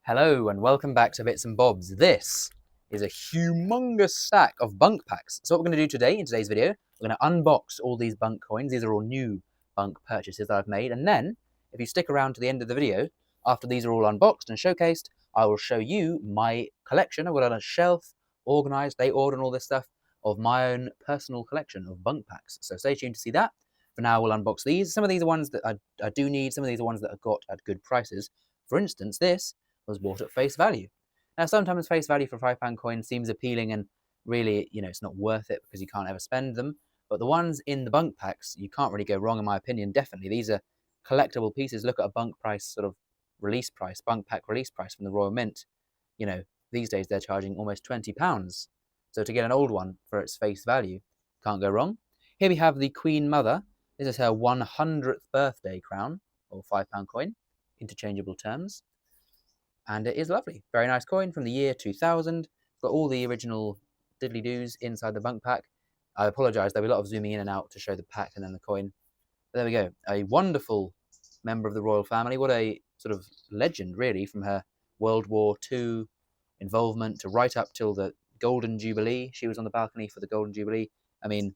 Hello and welcome back to Bits and Bobs. This is a humongous stack of Bunk packs. So what we're going to do today, in today's video, we're going to unbox all these Bunk coins. These are all new Bunk purchases that I've made. And then, if you stick around to the end of the video, after these are all unboxed and showcased, I will show you my collection. I've got on a shelf, organised, day order and all this stuff, of my own personal collection of Bunk packs. So stay tuned to see that. For now, we'll unbox these. Some of these are ones that I do need. Some of these are ones that I got at good prices. For instance, this was bought at face value. Now, sometimes face value for £5 coins seems appealing and really, it's not worth it because you can't ever spend them. But the ones in the Bunk packs, you can't really go wrong in my opinion, definitely. These are collectible pieces. Look at a Bunk price, sort of release price, Bunk pack release price from the Royal Mint. These days they're charging almost £20. So to get an old one for its face value, can't go wrong. Here we have the Queen Mother. This is her 100th birthday crown, or £5 coin, interchangeable terms. And it is lovely. Very nice coin from the year 2000. Got all the original diddly-doos inside the Bunk pack. I apologise, there'll be a lot of zooming in and out to show the pack and then the coin. But there we go. A wonderful member of the royal family. What a sort of legend, really, from her World War II involvement to right up till the Golden Jubilee. She was on the balcony for the Golden Jubilee. I mean,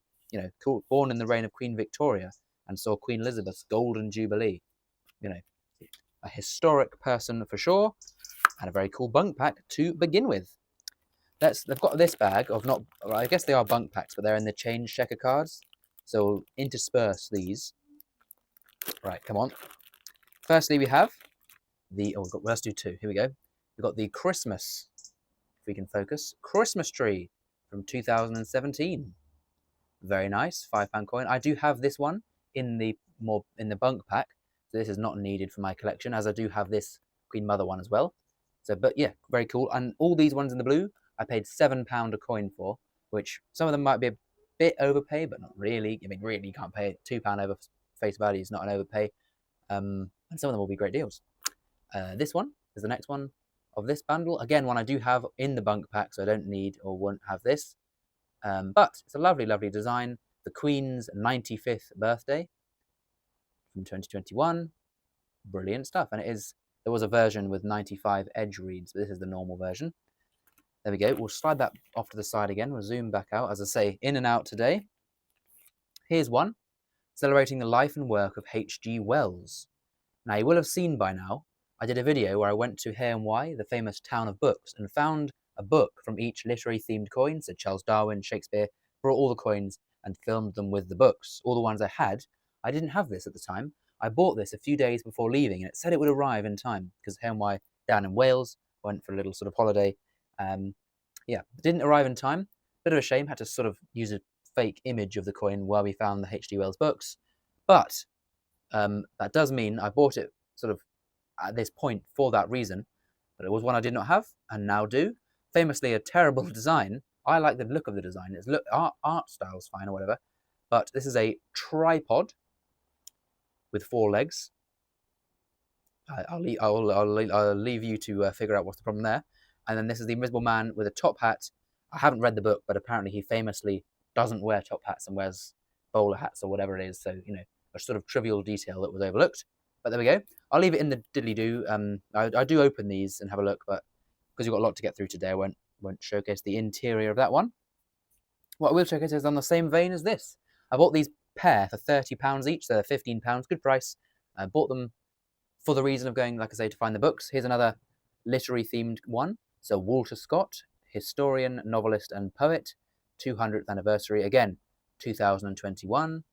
cool. Born in the reign of Queen Victoria and saw Queen Elizabeth's Golden Jubilee. A historic person for sure. And a very cool Bunk pack to begin with. They've got this bag of I guess they are Bunk packs, but they're in the change checker cards. So we'll intersperse these. Right, come on. Firstly, we have let's do two. Here we go. We've got the Christmas, if we can focus, Christmas tree from 2017. Very nice, £5 coin. I do have this one in the Bunk pack. So this is not needed for my collection, as I do have this Queen Mother one as well. So, but yeah, very cool. And all these ones in the blue, I paid £7 a coin for, which some of them might be a bit overpay, but not really. I mean, really, you can't pay £2 over face value. It's not an overpay. And some of them will be great deals. This one is the next one of this bundle. Again, one I do have in the Bunk pack, so I don't need or won't have this. But it's a lovely, lovely design. The Queen's 95th birthday from 2021. Brilliant stuff. And there was a version with 95 edge reads, but this is the normal version. There we go. We'll slide that off to the side again. We'll zoom back out. As I say, in and out today. Here's one, celebrating the life and work of H.G. Wells. Now, you will have seen by now, I did a video where I went to Hay-on-Wye, the famous town of books, and found a book from each literary-themed coin. So Charles Darwin, Shakespeare, brought all the coins and filmed them with the books. All the ones I had, I didn't have this at the time. I bought this a few days before leaving, and it said it would arrive in time because Hay-on-Wye down in Wales, went for a little sort of holiday. Yeah, didn't arrive in time. Bit of a shame. Had to sort of use a fake image of the coin while we found the H.G. Wells books. But that does mean I bought it sort of at this point for that reason. But it was one I did not have and now do. Famously a terrible design. I like the look of the design. It's art style's fine or whatever. But this is a tripod with 4 legs. I'll leave you to figure out what's the problem there. And then this is the Invisible Man with a top hat. I haven't read the book, but apparently he famously doesn't wear top hats and wears bowler hats or whatever it is. So, a sort of trivial detail that was overlooked. But there we go. I'll leave it in the diddly-do. I do open these and have a look, but because we've got a lot to get through today, I won't showcase the interior of that one. What I will showcase is on the same vein as this. I bought these pair for £30 each. They're £15, good price. I bought them for the reason of going, like I say, to find the books. Here's another literary-themed one. So Walter Scott, historian, novelist, and poet, 200th anniversary. Again, 2021.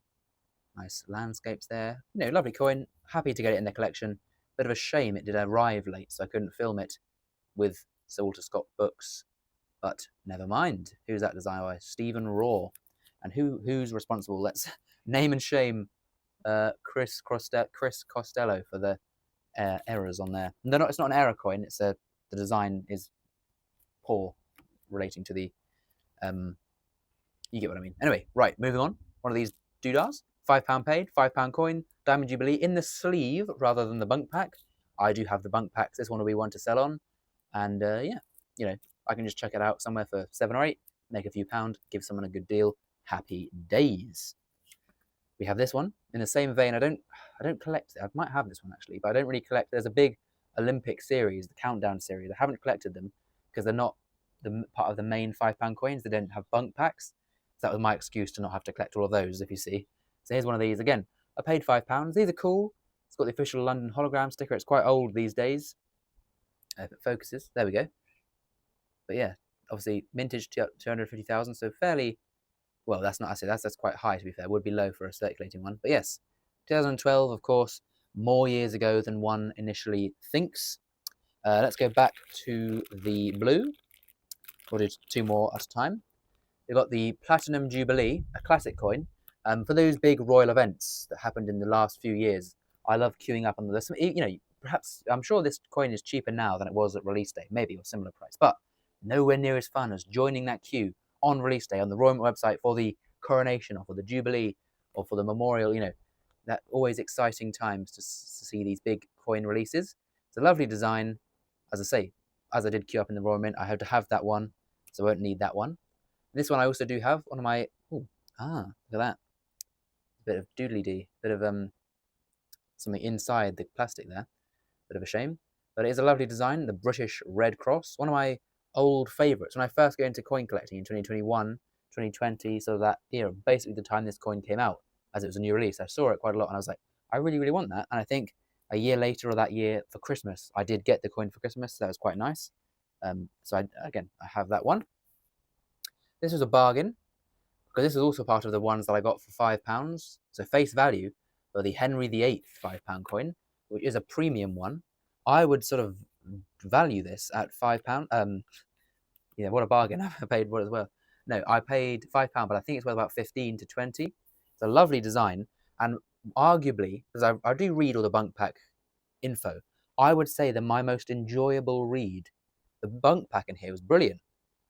Nice landscapes there. Lovely coin. Happy to get it in the collection. Bit of a shame it did arrive late, so I couldn't film it with Sir Walter Scott books. But never mind. Who's that designed by? Stephen Raw. And who's responsible? Let's name and shame Chris Costello for the errors on there. No, it's not an error coin. It's the design is poor relating to the you get what I mean. Anyway, right, moving on. One of these doodahs, £5 paid, £5 coin, Diamond Jubilee in the sleeve rather than the Bunk pack. I do have the Bunk packs. This one will be one to sell on, and yeah, I can just check it out somewhere for 7 or 8, make a few pound, give someone a good deal. Happy days. We have this one in the same vein. I don't collect it. I might have this one actually, but I don't really collect. There's a big Olympic series, the countdown series. I haven't collected them because they're not part of the main £5 coins. They don't have bunk packs. So that was my excuse to not have to collect all of those, if you see. So here's one of these. Again, I paid £5. These are cool. It's got the official London hologram sticker. It's quite old these days. If it focuses, there we go. But yeah, obviously mintage 250,000, so fairly, well, that's not, I say that's quite high to be fair. It would be low for a circulating one. But yes, 2012, of course, more years ago than one initially thinks. Let's go back to the blue. We'll do two more at a time. We've got the Platinum Jubilee, a classic coin. For those big royal events that happened in the last few years, I love queuing up on the list. You know, perhaps, I'm sure this coin is cheaper now than it was at release day, maybe, or similar price, but nowhere near as fun as joining that queue on release day on the Royal Mint website for the coronation or for the Jubilee or for the memorial. You know, that always exciting times to see these big coin releases. It's a lovely design. As I say, as I did queue up in the Royal Mint, I had to have that one, so I won't need that one. This one I also do have, one of my, look at that. A bit of doodly-dee, bit of something inside the plastic there. Bit of a shame. But it is a lovely design, the British Red Cross. One of my old favourites. When I first got into coin collecting in 2021, 2020, so that era, basically the time this coin came out, as it was a new release, I saw it quite a lot and I was like, I really, really want that. And I think a year later or that year for Christmas, I did get the coin for Christmas. So that was quite nice. So I have that one. This was a bargain because this is also part of the ones that I got for £5. So face value for the Henry VIII £5 coin, which is a premium one. I would sort of value this at £5. Yeah, what a bargain. I paid what as well. No, I paid £5, but I think it's worth about 15 to 20. It's a lovely design, and arguably, because I do read all the bunk pack info, I would say that my most enjoyable read, the bunk pack in here was brilliant.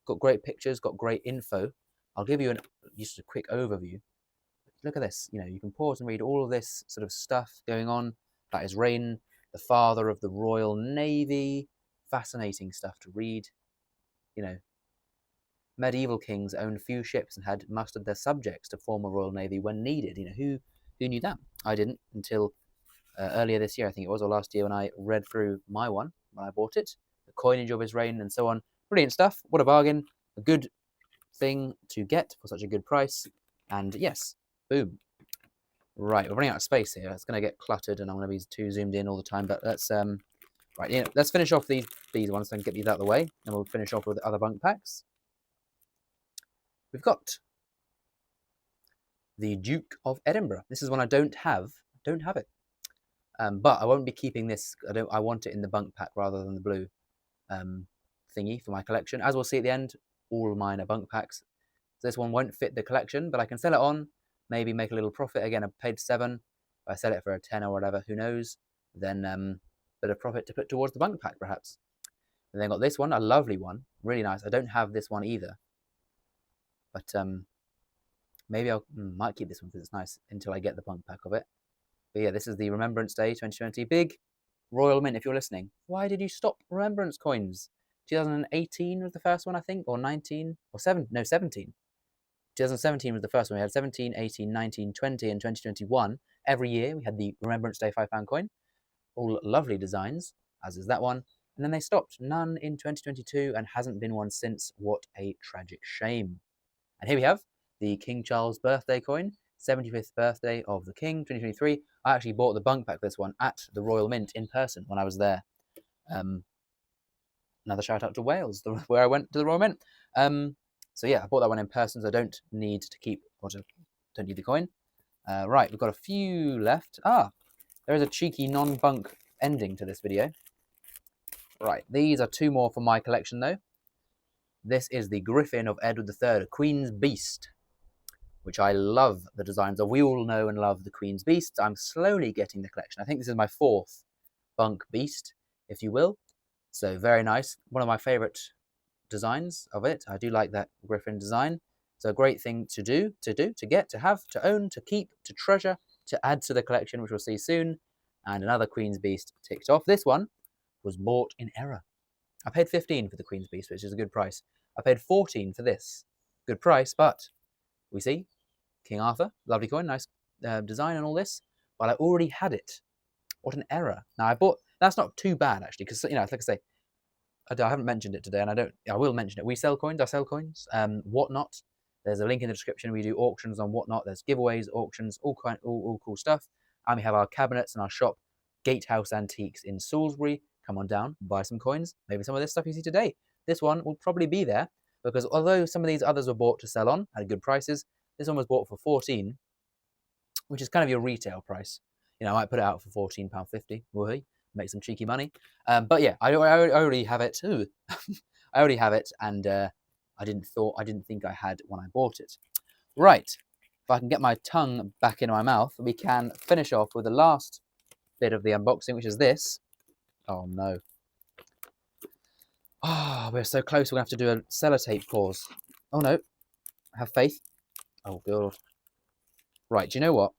Got great pictures, got great info. I'll give you just a quick overview. Look at this. You know, you can pause and read all of this sort of stuff going on. That is Rain, the father of the Royal Navy. Fascinating stuff to read. You know, medieval kings owned few ships and had mustered their subjects to form a royal navy when needed. You know, who knew that? I didn't until earlier this year, I think it was, or last year, when I read through my one when I bought it. The coinage of his reign and so on. Brilliant stuff. What a bargain. A good thing to get for such a good price. And yes, boom. Right, we're running out of space here. It's going to get cluttered and I'm going to be too zoomed in all the time. But let's right, yeah, let's finish off these ones so I can get these out of the way. And we'll finish off with other bunk packs. We've got the Duke of Edinburgh. This is one I don't have. Don't have it. But I won't be keeping this. I want it in the bunk pack rather than the blue thingy for my collection. As we'll see at the end, all of mine are bunk packs. So this one won't fit the collection, but I can sell it on, maybe make a little profit. Again, I paid 7. If I sell it for a 10 or whatever, who knows? Then a bit of profit to put towards the bunk pack, perhaps. And then got this one, a lovely one, really nice. I don't have this one either, but maybe I might keep this one because it's nice until I get the bunk pack of it. But yeah, this is the Remembrance Day 2020. Big Royal Mint, if you're listening. Why did you stop Remembrance coins? 2018 was the first one, I think, or 19, or 7, no, 17. 2017 was the first one. We had 17, 18, 19, 20, and 2021. Every year we had the Remembrance Day £5 coin. All lovely designs, as is that one. And then they stopped. None in 2022 and hasn't been one since. What a tragic shame. And here we have the King Charles birthday coin. 75th birthday of the King, 2023. I actually bought the bunk pack for this one at the Royal Mint in person when I was there. Another shout out to Wales, where I went to the Royal Mint. So yeah, I bought that one in person, so I don't need to keep, or don't need the coin. Right, we've got a few left. There is a cheeky non-bunk ending to this video. Right, these are 2 more from my collection though. This is the Griffin of Edward III, a Queen's Beast, which I love the designs of. We all know and love the Queen's Beasts. I'm slowly getting the collection. I think this is my 4th bunk beast, if you will. So very nice. One of my favourite designs of it. I do like that Griffin design. It's a great thing to do, to get, to have, to own, to keep, to treasure, to add to the collection, which we'll see soon. And another Queen's Beast ticked off. This one was bought in error. I paid 15 for the Queen's Beast, which is a good price. I paid 14 for this. Good price, but we see King Arthur, lovely coin, nice design and all this. But I already had it. What an error. Now I bought, That's not too bad, actually, because, like I say, I haven't mentioned it today, and I will mention it. We sell coins. I sell coins. Whatnot. There's a link in the description. We do auctions on Whatnot. There's giveaways, auctions, all cool stuff. And we have our cabinets and our shop, Gatehouse Antiques in Salisbury. Come on down, buy some coins. Maybe some of this stuff you see today. This one will probably be there because although some of these others were bought to sell on at good prices, this one was bought for 14, which is kind of your retail price. I might put it out for £14.50. Woohoo, make some cheeky money. But yeah, I already have it. Ooh. I already have it, and I didn't think I had when I bought it. Right, if I can get my tongue back in my mouth, we can finish off with the last bit of the unboxing, which is this. Oh no. Oh, we're so close. We're going to have to do a sellotape pause. Oh no. Have faith. Oh god. Right, do you know what?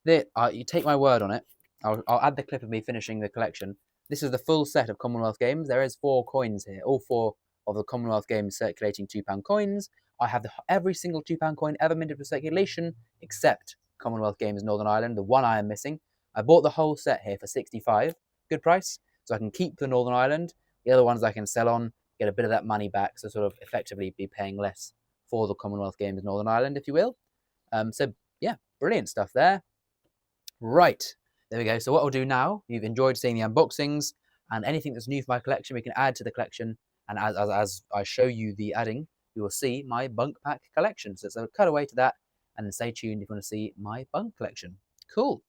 You take my word on it. I'll add the clip of me finishing the collection. This is the full set of Commonwealth Games. There is 4 coins here. All 4 of the Commonwealth Games circulating £2 coins. I have every single £2 coin ever minted for circulation, except Commonwealth Games Northern Ireland, the one I am missing. I bought the whole set here for 65. Good price. So I can keep the Northern Ireland. The other ones I can sell on, get a bit of that money back, so sort of effectively be paying less for the Commonwealth Games Northern Ireland, if you will. So yeah, brilliant stuff there. Right, there we go. So what I'll do now, you've enjoyed seeing the unboxings, and anything that's new for my collection, we can add to the collection. And as I show you the adding, you will see my bunk pack collection. So it's a cutaway to that, and then stay tuned if you want to see my bunk collection. Cool.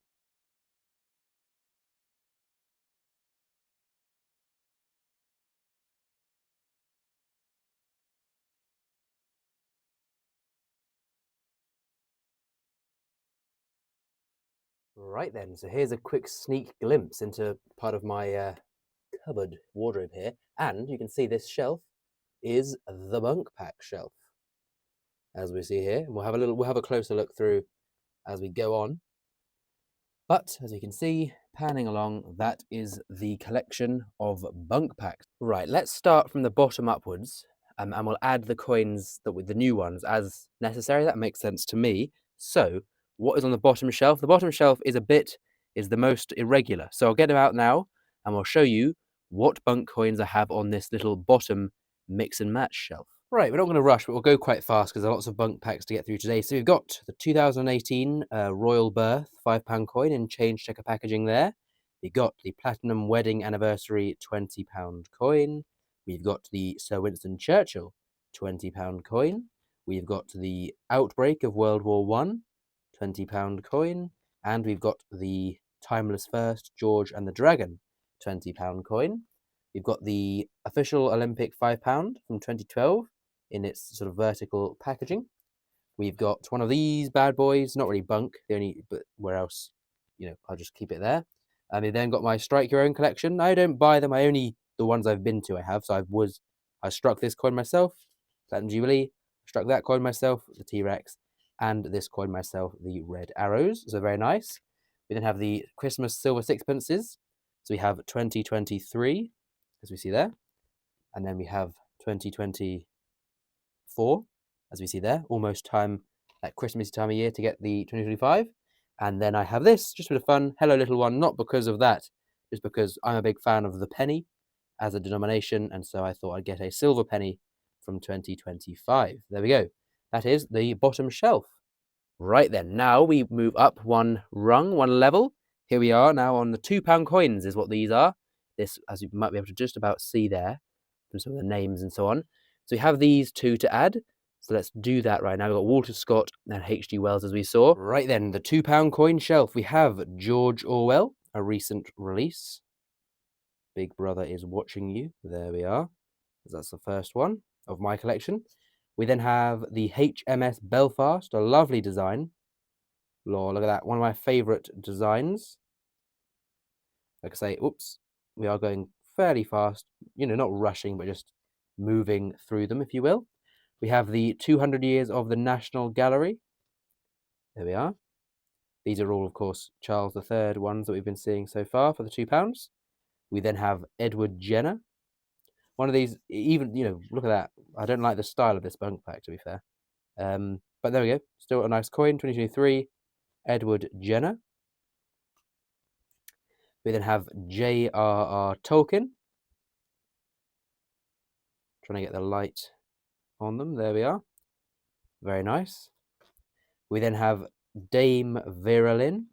Right then, so here's a quick sneak glimpse into part of my cupboard wardrobe here, and you can see this shelf is the bunk pack shelf, as we see here. And we'll have a closer look through as we go on. But as you can see, panning along, that is the collection of bunk packs. Right, let's start from the bottom upwards, and we'll add the coins with the new ones as necessary. That makes sense to me. So, what is on the bottom shelf? The bottom shelf is the most irregular. So I'll get them out now, and we'll show you what bunk coins I have on this little bottom mix and match shelf. Right, we're not going to rush, but we'll go quite fast because there are lots of bunk packs to get through today. So we've got the 2018 Royal Birth £5 coin in change checker packaging there. We've got the Platinum Wedding Anniversary £20 coin. We've got the Sir Winston Churchill £20 coin. We've got the Outbreak of World War I £20 coin. And we've got the Timeless First George and the Dragon £20 coin. We've got the official Olympic £5 from 2012 in its sort of vertical packaging. We've got one of these bad boys, not really bunk, but where else, I'll just keep it there. And we then got my Strike Your Own collection. I don't buy them, the ones I've been to I have. So I struck this coin myself, Platinum Jubilee, struck that coin myself, the T-Rex, and this coin myself, the Red Arrows. So very nice. We then have the Christmas Silver Sixpences. So we have 2023, as we see there. And then we have 2024, as we see there, almost time, that Christmas time of year to get the 2025. And then I have this, just for the fun, Hello Little One, not because of that, just because I'm a big fan of the penny as a denomination, and so I thought I'd get a silver penny from 2025. There we go. That is the bottom shelf. Right then, now we move up one rung, one level. Here we are now on the £2 coins is what these are. This, as you might be able to just about see there, from some of the names and so on. So we have these 2 to add. So let's do that right now. We've got Walter Scott and H.G. Wells, as we saw. Right then, the £2 coin shelf. We have George Orwell, a recent release. Big Brother is watching you. There we are. That's the first one of my collection. We then have the HMS Belfast, a lovely design. Lord, look at that. One of my favourite designs. Like I say, oops, we are going fairly fast. Not rushing, but just moving through them, if you will. We have the 200 Years of the National Gallery. There we are. These are all, of course, Charles III ones that we've been seeing so far for the £2. We then have Edward Jenner. One of these, even, look at that. I don't like the style of this bunk pack, to be fair. But there we go. Still a nice coin, 2023, Edward Jenner. We then have J.R.R. Tolkien. Trying to get the light on them. There we are. Very nice. We then have Dame Vera Lynn.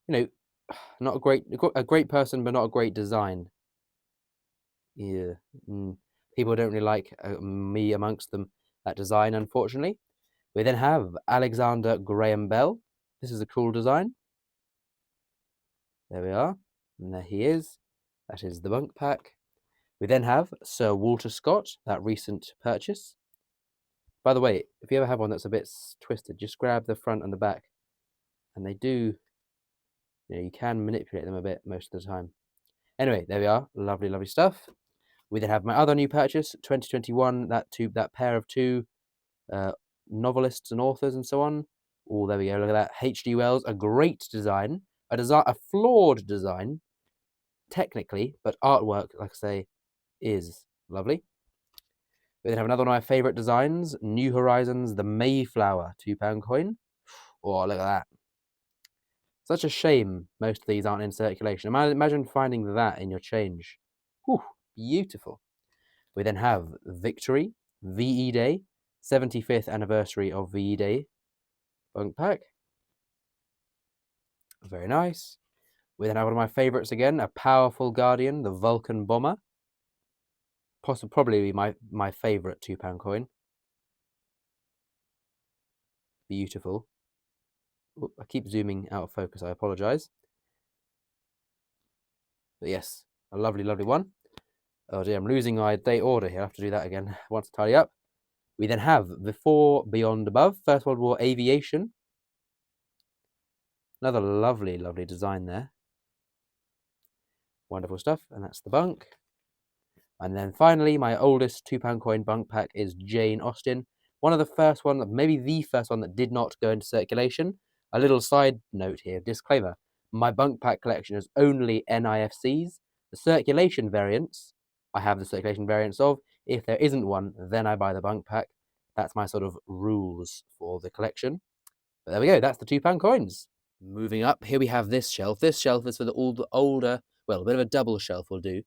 You know, not a great person, but not a great design. Yeah. People don't really like me amongst them, that design, unfortunately. We then have Alexander Graham Bell. This is a cool design. There we are. And there he is. That is the Bunk Pack. We then have Sir Walter Scott, that recent purchase. By the way, if you ever have one that's a bit twisted, just grab the front and the back. And they do, you can manipulate them a bit most of the time. Anyway, there we are. Lovely, lovely stuff. We then have my other new purchase, 2021, that pair of two novelists and authors and so on. Oh, there we go. Look at that. H.G. Wells, a great design. A flawed design, technically, but artwork, like I say, is lovely. We then have another one of my favourite designs, New Horizons, the Mayflower £2 coin. Oh, look at that. Such a shame most of these aren't in circulation. Imagine finding that in your change. Whew, beautiful. We then have Victory, VE Day, 75th anniversary of VE Day Bunk Pack. Very nice. We then have one of my favourites again, a powerful Guardian, the Vulcan Bomber. Probably my favourite £2 coin. Beautiful. Ooh, I keep zooming out of focus, I apologise. But yes, a lovely, lovely one. Oh dear, I'm losing my date order here. I have to do that again once to tidy up. We then have Before, Beyond, Above, First World War Aviation. Another lovely, lovely design there. Wonderful stuff, and that's the Bunk. And then finally, my oldest £2 coin Bunk pack is Jane Austen. One of the first one, maybe the first one that did not go into circulation. A little side note here, disclaimer. My Bunk pack collection is only NIFCs. The circulation variants, I have the circulation variants of. If there isn't one, then I buy the Bunk pack. That's my sort of rules for the collection. But there we go, that's the £2 coins. Moving up, here we have this shelf. This shelf is for all the older, well, a bit of a double shelf will do,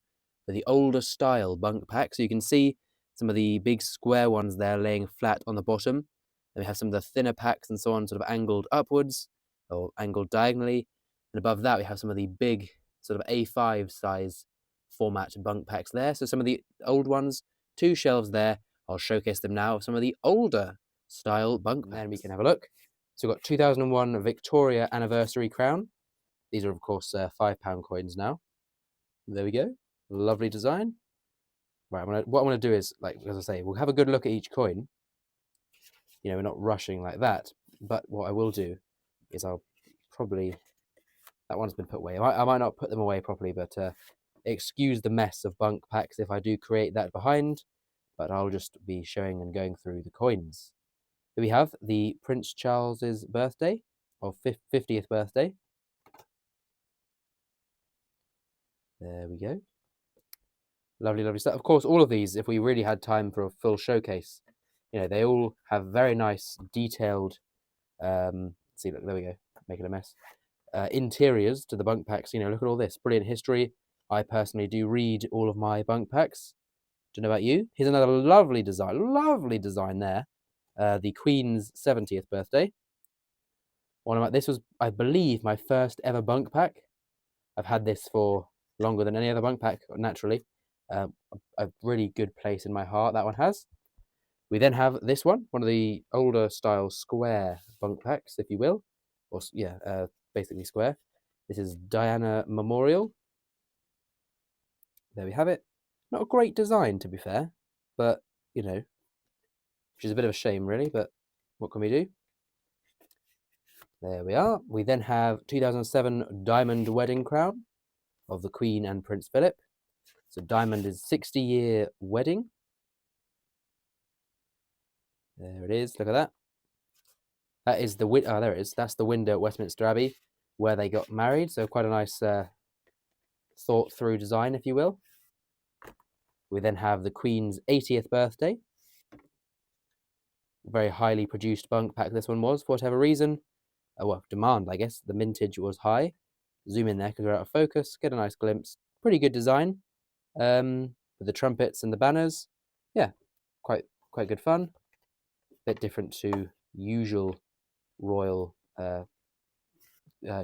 for the older style Bunk pack. So you can see some of the big square ones there laying flat on the bottom. Then we have some of the thinner packs and so on, sort of angled upwards or angled diagonally. And above that, we have some of the big sort of A5 size format Bunk packs there. So some of the old ones, two shelves there. I'll showcase them now. Some of the older style Bunk packs. And then we can have a look. So we've got 2001 Victoria Anniversary Crown. These are, of course, £5 coins now. There we go. Lovely design. Right, what I'm going to do is, like, as I say, we'll have a good look at each coin. You know, we're not rushing like that. But what I will do is I'll probably... That one's been put away. I might not put them away properly, but excuse the mess of Bunk packs if I do create that behind. But I'll just be showing and going through the coins. Here we have the Prince Charles's birthday, or 50th birthday. There we go. Lovely, lovely stuff. Of course, all of these, if we really had time for a full showcase, you know, they all have very nice, detailed, see, look, there we go, making a mess, interiors to the Bunk packs. You know, look at all this, brilliant history. I personally do read all of my Bunk packs. Don't know about you. Here's another lovely design there. The Queen's 70th birthday. This was, I believe, my first ever Bunk pack. I've had this for longer than any other Bunk pack, naturally. A really good place in my heart, that one has. We then have this one of the older style square Bunk packs, if you will. Or, yeah, basically square. This is Diana Memorial. There we have it. Not a great design, to be fair, but, you know, which is a bit of a shame, really, but what can we do? There we are. We then have 2007 Diamond Wedding Crown of the Queen and Prince Philip. So Diamond is 60-year wedding. There it is. Look at that. That is the oh, there it is. That's the window at Westminster Abbey where they got married. So quite a nice thought through design, if you will. We then have the Queen's 80th birthday. Very highly produced Bunk pack this one was, for whatever reason. Well, demand, I guess. The mintage was high. zoom in there because we're out of focus, get a nice glimpse. Pretty good design, with the trumpets and the banners. Yeah, quite good fun. Bit different to usual royal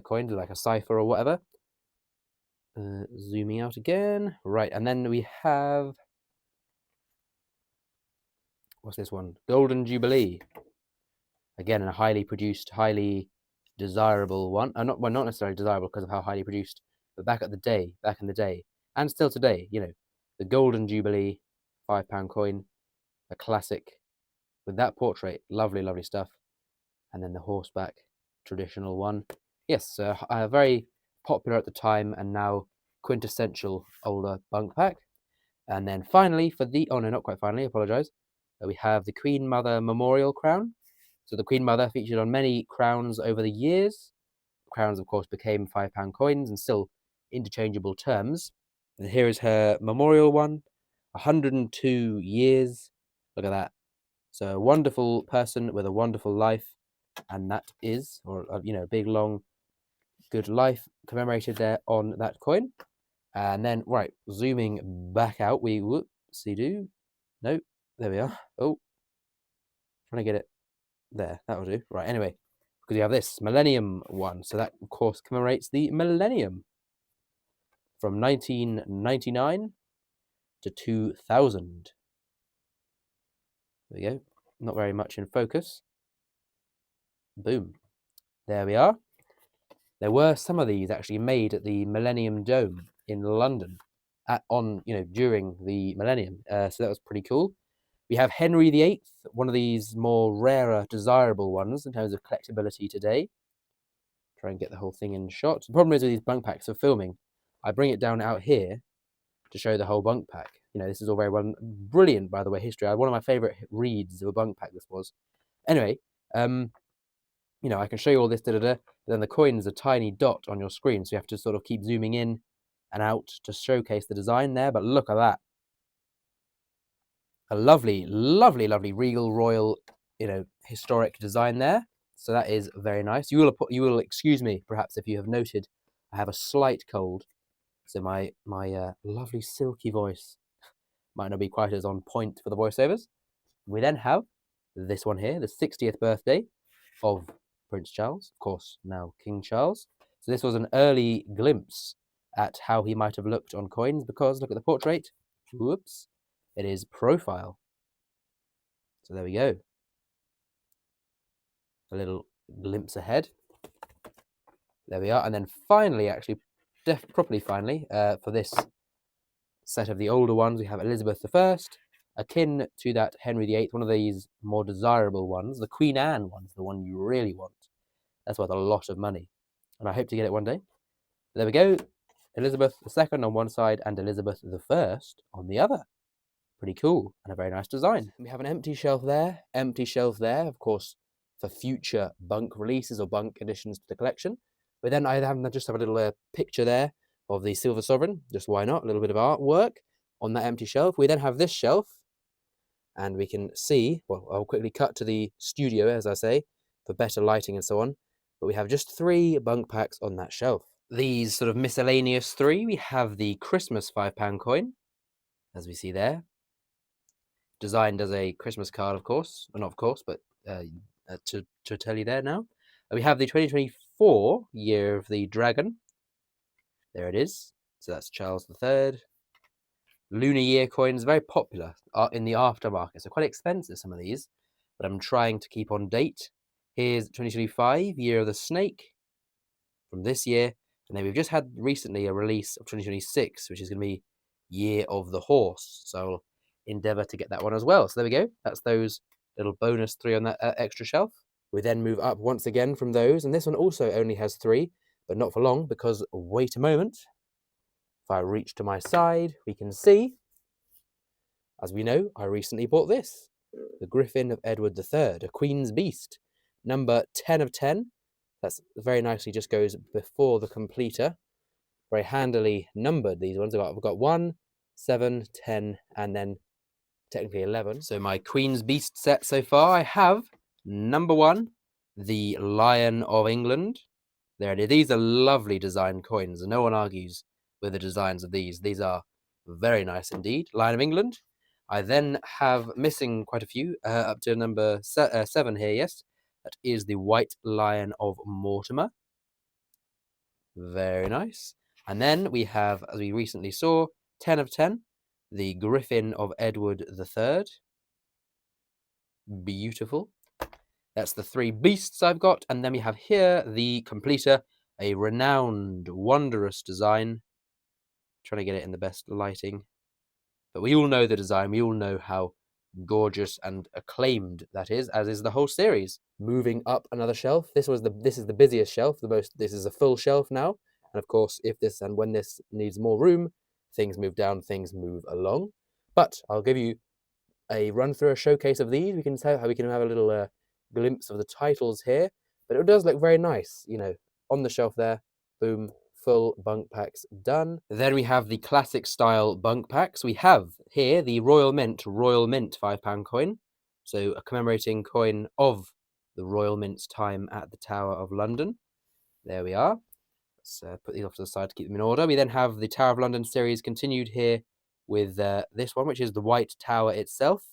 coin, like a cipher or whatever. Zooming out again. Right, and then we have, what's this one? Golden Jubilee. Again, a highly produced, highly desirable one. Not necessarily desirable because of how highly produced, but back in the day, and still today, you know, the Golden Jubilee £5 coin, a classic with that portrait. Lovely, lovely stuff. And then the horseback traditional one. Yes, very popular at the time and now quintessential older bunk pack. And then finally, for the, oh no, not quite finally, apologise, we have the Queen Mother Memorial Crown. So the Queen Mother featured on many crowns over the years. Crowns, of course, became £5 coins and still interchangeable terms. And here is her memorial one, 102 years. Look at that. So a wonderful person with a wonderful life. And that is, or, you know, big, long, good life commemorated there on that coin. And then, right, zooming back out, we whoopsie-doo. Nope, there we are. Oh, trying to get it there. That'll do. Right, anyway, because you have this Millennium one. So that, of course, commemorates the Millennium from 1999 to 2000. There we go. Not very much in focus. Boom. There we are. There were some of these actually made at the Millennium Dome in London during the Millennium. So that was pretty cool. We have Henry VIII, one of these more rarer, desirable ones in terms of collectability today. Try and get the whole thing in shot. The problem is with these bunk packs for filming, I bring it down out here to show the whole bunk pack. You know, this is all very well, brilliant, by the way, history. One of my favourite reads of a bunk pack this was. Anyway, you know, I can show you all this, but then the coin is a tiny dot on your screen, so you have to sort of keep zooming in and out to showcase the design there. But look at that. A lovely, lovely, lovely regal royal, you know, historic design there. So that is very nice. You will excuse me, perhaps, if you have noted, I have a slight cold. So my lovely silky voice might not be quite as on point for the voiceovers. We then have this one here, the 60th birthday of Prince Charles, of course, now King Charles. So this was an early glimpse at how he might have looked on coins, because look at the portrait. Whoops. It is profile. So there we go. A little glimpse ahead. There we are. And then finally, actually, properly finally, for this set of the older ones, we have Elizabeth I, akin to that Henry VIII, one of these more desirable ones. The Queen Anne one's the one you really want. That's worth a lot of money. And I hope to get it one day. But there we go. Elizabeth II on one side and Elizabeth I on the other. Pretty cool and a very nice design. We have an empty shelf there, of course, for future Bunk releases or Bunk additions to the collection. But then I just have a little picture there of the Silver Sovereign. Just why not? A little bit of artwork on that empty shelf. We then have this shelf, and we can see, well, I'll quickly cut to the studio, as I say, for better lighting and so on. But we have just 3 Bunk packs on that shelf. These sort of miscellaneous 3, we have the Christmas £5 coin, as we see there. Designed as a Christmas card, of course. Well, not of course, but to tell you there now. We have the 2024 Year of the Dragon. There it is. So that's Charles III. Lunar Year coins, very popular in the aftermarket. So quite expensive, some of these. But I'm trying to keep on date. Here's 2025 Year of the Snake from this year. And then we've just had recently a release of 2026, which is going to be Year of the Horse. So I'll endeavour to get that one as well. So there we go. That's those little bonus 3 on that extra shelf. We then move up once again from those. And this one also only has 3, but not for long, because wait a moment. If I reach to my side, we can see, as we know, I recently bought this. The Griffin of Edward III, a Queen's Beast. Number 10 of 10. That's very nicely just goes before the completer. Very handily numbered, these ones. I've got 1, 7, 10, and then technically 11. So my Queen's Beast set so far, I have number 1, the Lion of England. There it is. These are lovely design coins, and no one argues with the designs of these. These are very nice indeed. Lion of England. I then have missing quite a few, up to number 7 here, yes. That is the White Lion of Mortimer. Very nice. And then we have, as we recently saw, 10 of 10, the Griffin of Edward III. Beautiful. That's the 3 beasts I've got. And then we have here the completer, a renowned, wondrous design. Trying to get it in the best lighting. But we all know the design. We all know how gorgeous and acclaimed that is, as is the whole series. Moving up another shelf. This is the busiest shelf. This is a full shelf now. And of course, when this needs more room, things move down, things move along. But I'll give you a run through, a showcase of these. We can tell how we can have a little glimpse of the titles here. But it does look very nice, you know, on the shelf there. Boom. Full bunk packs done. Then we have the classic style bunk packs. We have here the Royal Mint £5 coin. So a commemorating coin of the Royal Mint's time at the Tower of London. There we are. Let's put these off to the side to keep them in order. We then have the Tower of London series continued here with this one, which is the White Tower itself,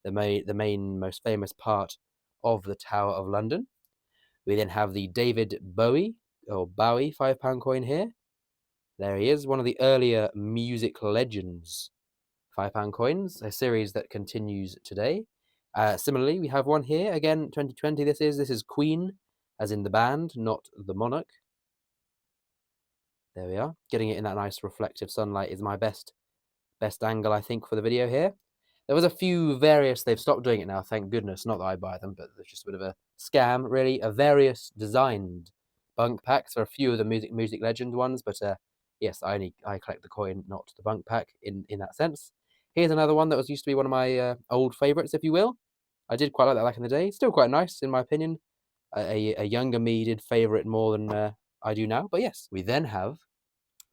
the main most famous part of the Tower of London. We then have the David Bowie £5 coin here. There he is, one of the earlier music legends £5 coins, a series that continues today. Similarly, we have one here, again, 2020 this is Queen, as in the band, not the monarch. There we are. Getting it in that nice reflective sunlight is my best angle, I think, for the video here. There was a few various, they've stopped doing it now, thank goodness, not that I buy them, but it's just a bit of a scam, really, a various designed bunk packs for a few of the music legend ones, but yes, I collect the coin, not the bunk pack in that sense. Here's another one that used to be one of my old favourites, if you will. I did quite like that back in the day. Still quite nice, in my opinion. A younger me did favour it more than I do now, but yes. We then have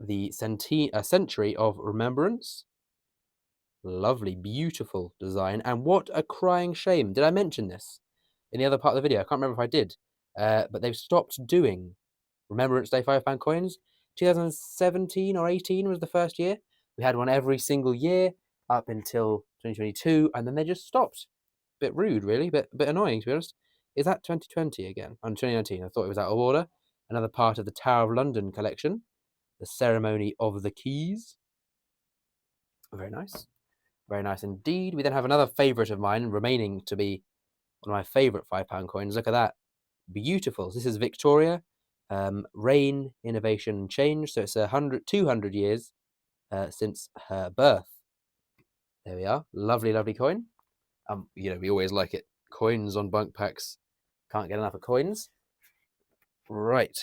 the Century of Remembrance. Lovely, beautiful design. And what a crying shame. Did I mention this in the other part of the video? I can't remember if I did. But they've stopped doing Remembrance Day £5 coins. 2017 or 18 was the first year. We had one every single year up until 2022, and then they just stopped. Bit rude, really, bit annoying, to be honest. Is that 2020 again? On 2019, I thought it was out of order. Another part of the Tower of London collection. The Ceremony of the Keys. Very nice. Very nice indeed. We then have another favourite of mine remaining to be one of my favourite £5 coins. Look at that. Beautiful. This is Victoria. Reign, Innovation and Change. So it's 200 years since her birth. There we are. Lovely, lovely coin. You know, we always like it. Coins on bunk packs. Can't get enough of coins. Right.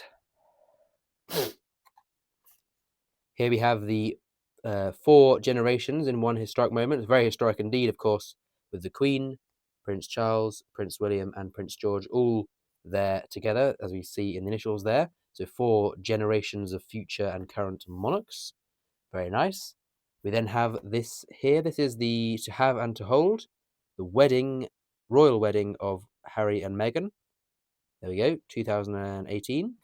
Here we have the 4 generations in one historic moment. It's very historic indeed, of course, with the Queen, Prince Charles, Prince William, and Prince George all there together, as we see in the initials there. So 4 generations of future and current monarchs. Very nice. We then have this here. This is the To Have and To Hold, the royal wedding of Harry and Meghan. There we go, 2018.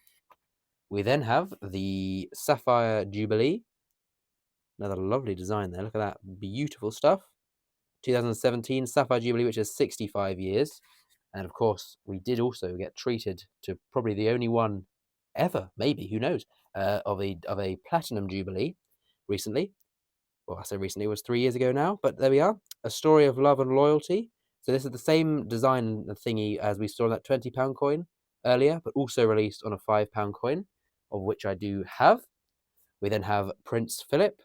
We then have the Sapphire Jubilee. Another lovely design there. Look at that. Beautiful stuff. 2017 Sapphire Jubilee, which is 65 years. And of course, we did also get treated to probably the only one ever, maybe, who knows, of a Platinum Jubilee recently. Well, I say recently, it was 3 years ago now, but there we are. A Story of Love and Loyalty. So this is the same design thingy as we saw in that £20 coin earlier, but also released on a £5 coin, of which I do have. We then have Prince Philip.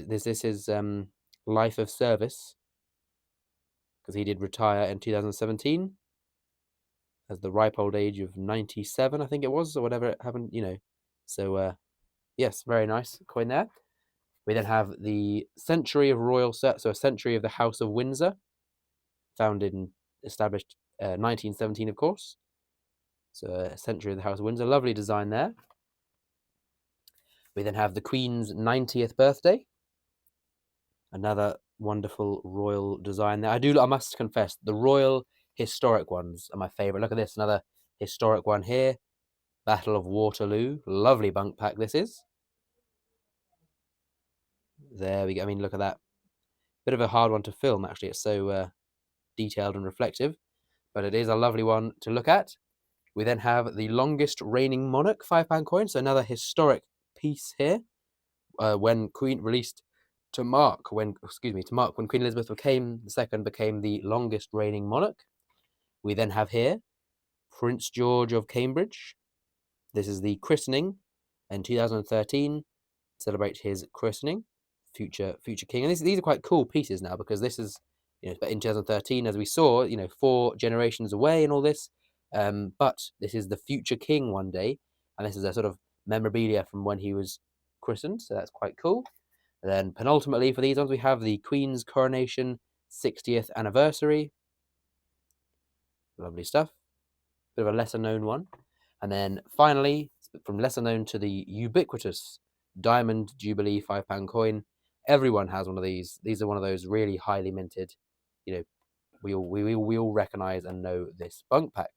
This is life of service, because he did retire in 2017 as the ripe old age of 97, I think it was, or whatever it happened, you know. So yes, very nice coin there. We then have the Century of Royal so a Century of the House of Windsor, established 1917, of course. So a Century of the House of Windsor, lovely design there. We then have the Queen's 90th birthday. Another wonderful royal design there. I must confess, the royal historic ones are my favourite. Look at this, another historic one here. Battle of Waterloo. Lovely bunk pack this is. There we go. I mean, look at that. Bit of a hard one to film, actually. It's so detailed and reflective, but it is a lovely one to look at. We then have the longest reigning monarch £5 coin, so another historic piece here. When Queen released to mark when Queen Elizabeth became the longest reigning monarch. We then have here Prince George of Cambridge. This is the christening in 2013. Celebrate his christening, future king. And these are quite cool pieces now, because this is, in 2013, as we saw, 4 generations away and all this. But this is the future king one day, and this is a sort of memorabilia from when he was christened, so that's quite cool. And then penultimately for these ones, we have the Queen's coronation 60th anniversary. Lovely stuff. Bit of a lesser known one. And then finally, from lesser known to the ubiquitous Diamond Jubilee £5 coin. Everyone has one of these. These are one of those really highly minted, we all recognise and know this bunk pack.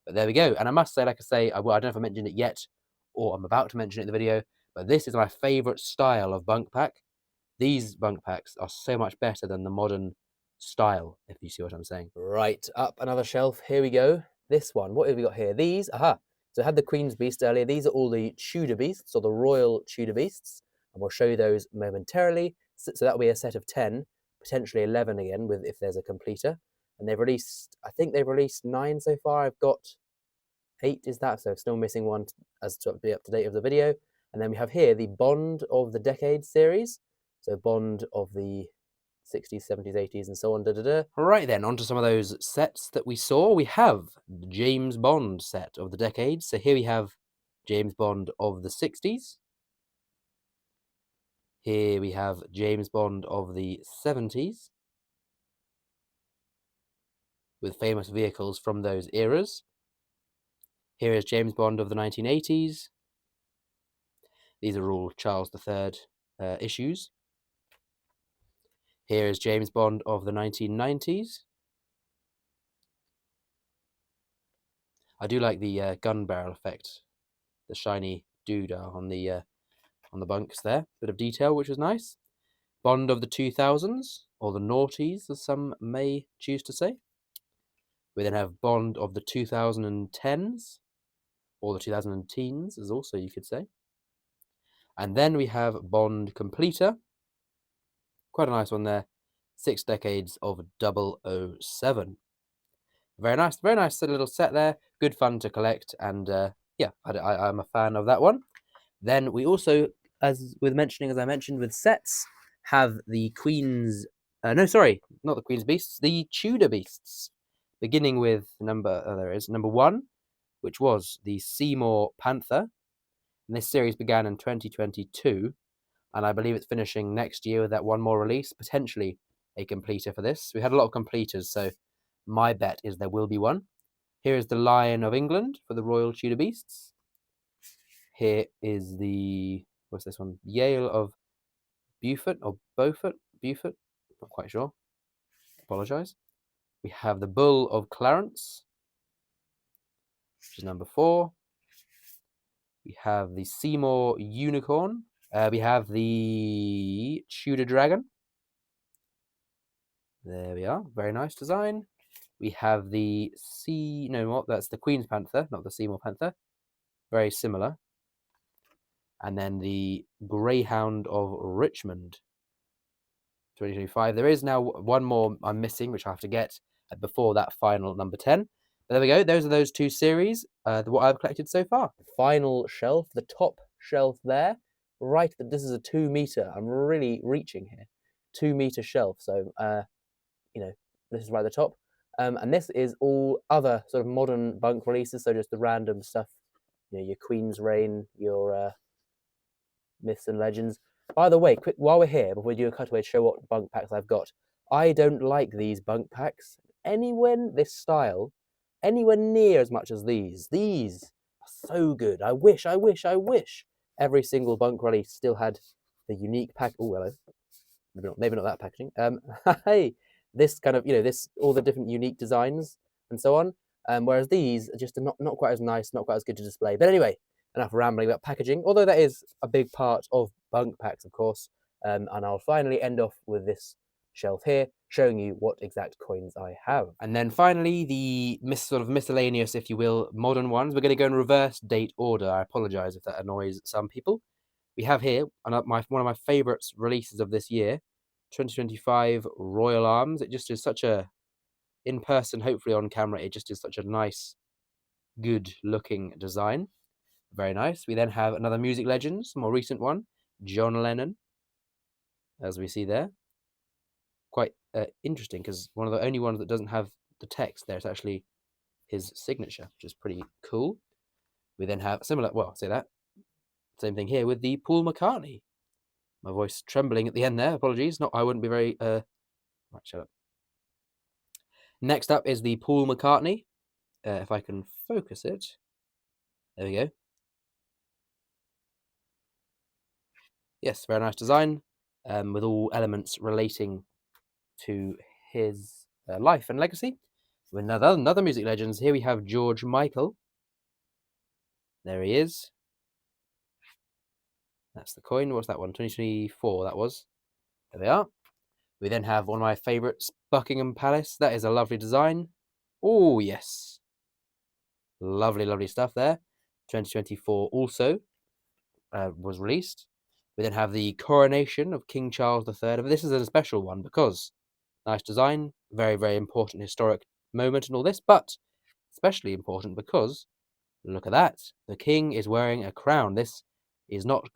But there we go. And I must say, like I say, I don't know if I mentioned it yet, or I'm about to mention it in the video, but this is my favourite style of bunk pack. These bunk packs are so much better than the modern style, if you see what I'm saying. Right, up another shelf. Here we go. This one. What have we got here? These. Aha. So I had the Queen's Beast earlier. These are all the Tudor Beasts, or the Royal Tudor Beasts. And we'll show you those momentarily. So that'll be a set of 10, potentially 11 again, if there's a completer. And they've released, I think they've released 9 so far. I've got 8, is that? So still missing one as to be up to date of the video. And then we have here the Bond of the Decade series. So Bond of the 60s, 70s, 80s, and so on. Right then, on to some of those sets that we saw. We have the James Bond set of the decades. So here we have James Bond of the 60s. Here we have James Bond of the 70s, with famous vehicles from those eras. Here is James Bond of the 1980s. These are all Charles III issues. Here is James Bond of the 1990s. I do like the gun barrel effect, the shiny doodah on the bunks there. Bit of detail, which was nice. Bond of the 2000s, or the noughties, as some may choose to say. We then have Bond of the 2010s, or the 2010s, as also you could say. And then we have Bond Completer. Quite a nice one there. 6 decades of 007. Very nice little set there. Good fun to collect, and yeah, I'm a fan of that one. Then we also, as I mentioned with sets, have the Queen's. No, sorry, not the Queen's Beasts. The Tudor Beasts, beginning with number 1, which was the Seymour Panther. And this series began in 2022, and I believe it's finishing next year with that one more release, potentially a completer for this. We had a lot of completers, so my bet is there will be one. Here is the Lion of England for the Royal Tudor Beasts. Here is the, what's this one? Yale of Beaufort, or Beaufort? Beaufort? Not quite sure. Apologise. We have the Bull of Clarence, which is number 4. We have the Seymour Unicorn. We have the Tudor Dragon. There we are. Very nice design. We have the that's the Queen's Panther, not the Seymour Panther. Very similar. And then the Greyhound of Richmond, 2025. There is now one more I'm missing, which I have to get before that final number 10. But there we go. Those are those 2 series, what I've collected so far. Final shelf, the top shelf there. Right, this is a 2 meter. I'm really reaching here. 2 meter shelf. So, this is right at the top. And this is all other sort of modern bunk releases. So just the random stuff, your Queen's Reign, your Myths and Legends. By the way, quick, while we're here, before we do a cutaway to show what bunk packs I've got, I don't like these bunk packs this style, anywhere near as much as these. These are so good. I wish every single bunk release still had the unique pack. Oh, hello. Maybe not that packaging. Hey, this kind of, all the different unique designs and so on. whereas these are just not quite as nice, not quite as good to display. But anyway, enough rambling about packaging, although that is a big part of bunk packs, of course. And I'll finally end off with this shelf here, showing you what exact coins I have. And then finally, the sort of miscellaneous, if you will, modern ones. We're going to go in reverse date order. I apologize if that annoys some people. We have here one of my favorites releases of this year, 2025 Royal Arms. It just is such a, in person, hopefully on camera, it just is such a nice, good looking design. Very nice. We then have another Music Legends, more recent one, John Lennon, as we see there. Quite interesting, because one of the only ones that doesn't have the text there. It's actually his signature, which is pretty cool. We then have similar, well, say that, same thing here with the Paul McCartney. My voice trembling at the end there, apologies. Not, I wouldn't be very, right, shut up. Next up is the Paul McCartney. If I can focus it. There we go. Yes, very nice design, with all elements relating to his life and legacy. With another Music Legends, here we have George Michael. There he is. That's the coin. What's that one? 2024, that was. There we are. We then have one of my favourites, Buckingham Palace. That is a lovely design. Oh, yes. Lovely, lovely stuff there. 2024 also was released. We then have the coronation of King Charles III. This is a special one because nice design, very, very important historic moment and all this, but especially important because look at that. The king is wearing a crown. This is not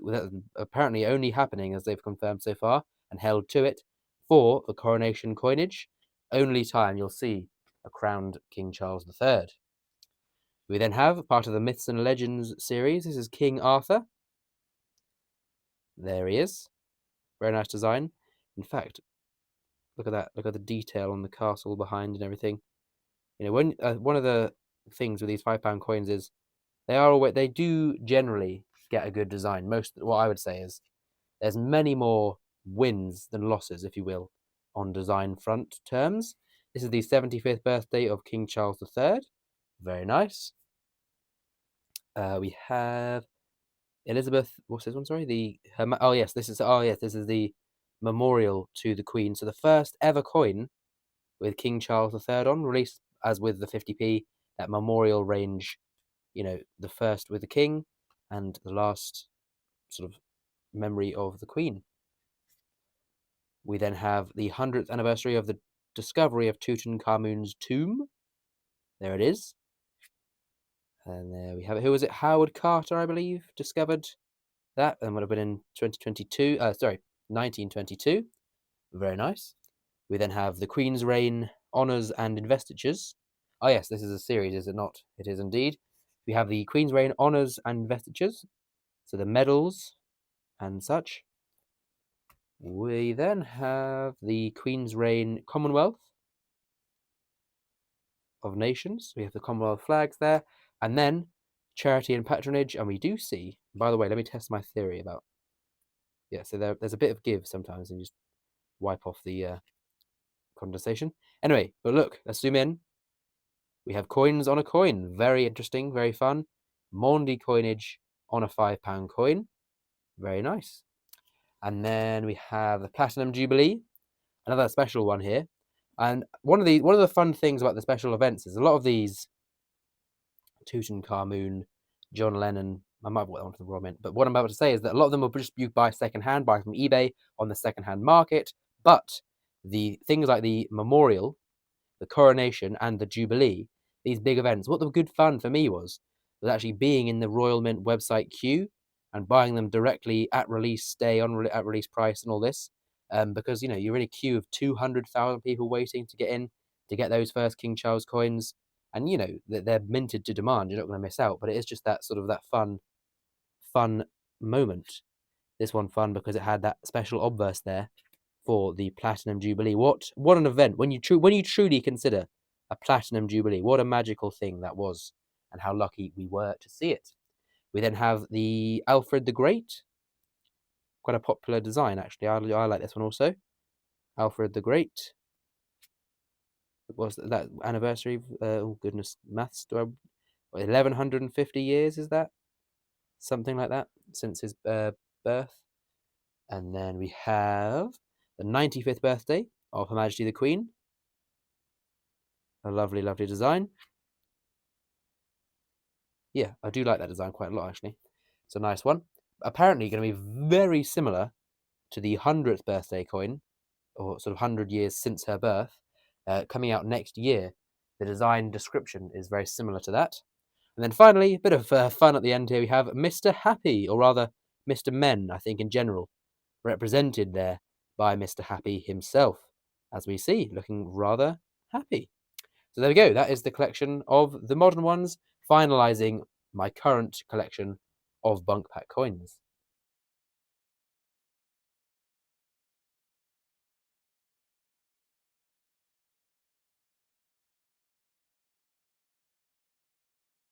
apparently only happening, as they've confirmed so far, and held to it for the coronation coinage. Only time you'll see a crowned King Charles III. We then have part of the Myths and Legends series. This is King Arthur. There he is. Very nice design. In fact, look at that. Look at the detail on the castle behind and everything. You know, when one of the things with these £5 coins is they do generally get a good design. What I would say is there's many more wins than losses, if you will, on design front terms. This is the 75th birthday of King Charles III. Very nice. We have Elizabeth. What's this one? Sorry, this is the memorial to the Queen. So the first ever coin with King Charles III on, released as with the 50p. That memorial range, you know, the first with the King and the last sort of memory of the Queen. We then have the 100th anniversary of the discovery of Tutankhamun's tomb. There it is. And there we have it. Who was it? Howard Carter, I believe, discovered that, and would have been in 1922. Very nice. We then have the Queen's Reign Honours and Investitures. Oh yes, this is a series, is it not? It is indeed. We have the Queen's Reign Honours and Investitures, so the medals and such. We then have the Queen's Reign Commonwealth of Nations. We have the Commonwealth flags there, and then charity and patronage. And we do see, by the way, let me test my theory about. Yeah, so there's a bit of give sometimes, and you just wipe off the condensation. Anyway, but look, let's zoom in. We have coins on a coin. Very interesting, very fun. Maundy coinage on a £5 coin. Very nice. And then we have the Platinum Jubilee, another special one here. And one of the fun things about the special events is a lot of these Tutankhamun, John Lennon, I might have brought that one to the wrong end, but what I'm about to say is that a lot of them will just you buy secondhand, buy from eBay on the secondhand market. But the things like the memorial, the coronation, and the Jubilee, these big events, what the good fun for me was actually being in the Royal Mint website queue and buying them directly at release day, at release price, and all this. Because you know you're in a queue of 200,000 people waiting to get in to get those first King Charles coins, and you know they're minted to demand. You're not going to miss out. But it is just that sort of that fun moment. This one fun because it had that special obverse there for the Platinum Jubilee. What an event when you truly consider a Platinum Jubilee. What a magical thing that was, and how lucky we were to see it. We then have the Alfred the Great. Quite a popular design, actually. I like this one also. Alfred the Great. what's that anniversary? Oh goodness, maths. 1150 years is that? Something like that since his birth. And then we have the 95th birthday of Her Majesty the Queen. A lovely, lovely design. Yeah, I do like that design quite a lot, actually. It's a nice one. Apparently going to be very similar to the 100th birthday coin, or sort of 100 years since her birth, coming out next year. The design description is very similar to that. And then finally, a bit of fun at the end here, we have Mr. Happy, or rather Mr. Men, I think in general, represented there by Mr. Happy himself, as we see, looking rather happy. So there we go, that is the collection of the modern ones, finalising my current collection of Bunk Pack coins.